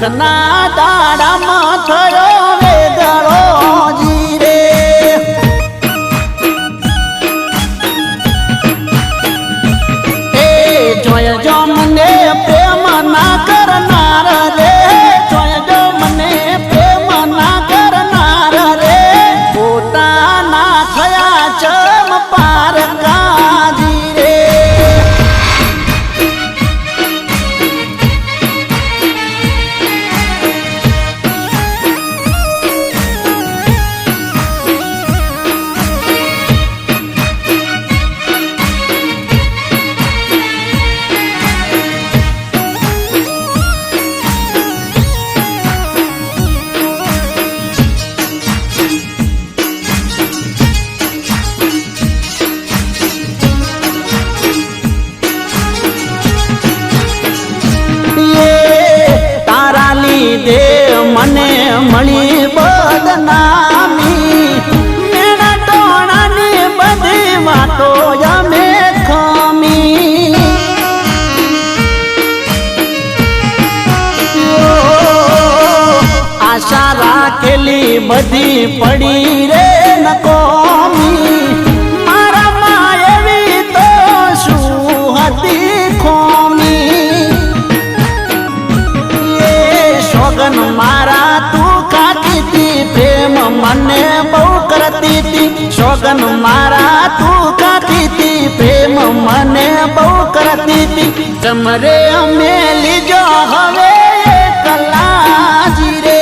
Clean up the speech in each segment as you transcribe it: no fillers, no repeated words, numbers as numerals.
દુઃખના દાડામાં થયો વેદળો જીરે એ જોયજો મને પ્રેમ ના કરનાર રે જોયજો મને પ્રેમ ના કરનાર રે પોતાના થયા ચમ પાર કાજી રે દે મને મળી બદનામી મેણા ટોણાની બધી વાતો અમે ખમી આશા રાખેલી બધી પડી રે નકોમી મારા માં એવી તો શું હતી ખોમી સોગન મારા તું ખાતી તી પ્રેમ મને બહુ કરતી તી સોગન મારા તું ખાતી તી પ્રેમ મને બહુ કરતી તી ચમરે અમે લીજો હવે કલાજી રે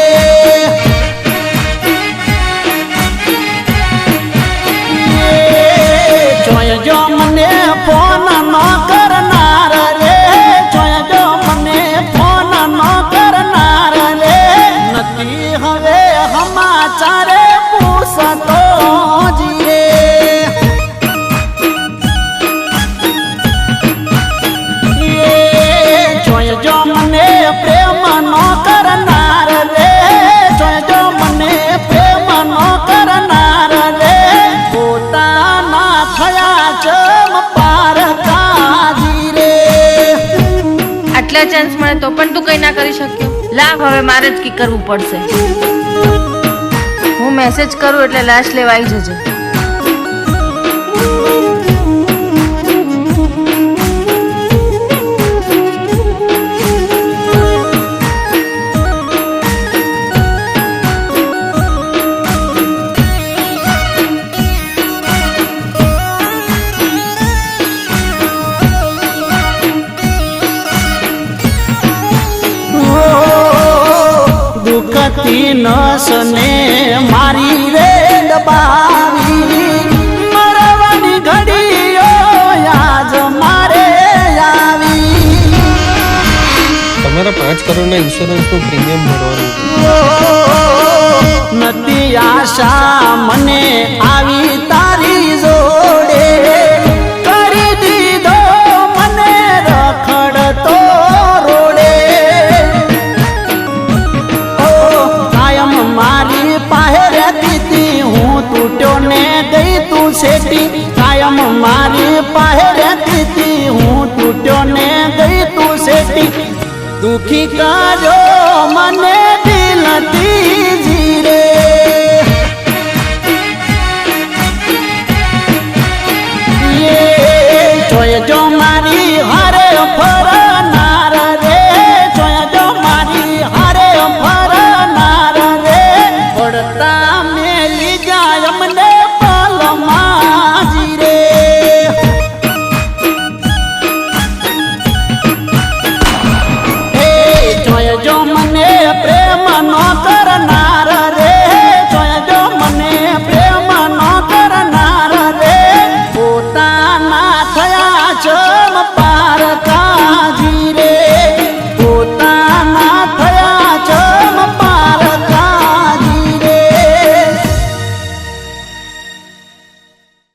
જોયજો મને ફોન ન કરનાર રે જોયજો મને ફોન ન કરનાર હવે સમાચારે પૂછતો જીરે જોયજો મને પ્રેમ નો કરનાર રે જોયજો મને પ્રેમ નો કરનાર રે પોતાના થયા ચમ પાર કાજી રે આટલા ચાન્સ મળે તો પણ તું કઈ ના કરી શક્યો લાવ હવે મારે જ કી કરવું પડશે હું મેસેજ કરું એટલે લાશ લેવા આવી જજે નસને મારી રે દબાવી મરવાની ઘડીઓ આજ મારે આવી તમારા 5 કરોડના ઇન્સ્યોરન્સનું પ્રીમિયમ ભરવાનું નથી આશા મને આવી તારી જોડે કરી દીધો મને રખડતો રોડે મારી પાસે રહેતી તી હું તૂટ્યો ને ગઈ તું શેટી કાયમ મારી પાસે રહેતી તી હું તૂટ્યો ને ગઈ તું શેટી દુખી કાજો મને દિલથી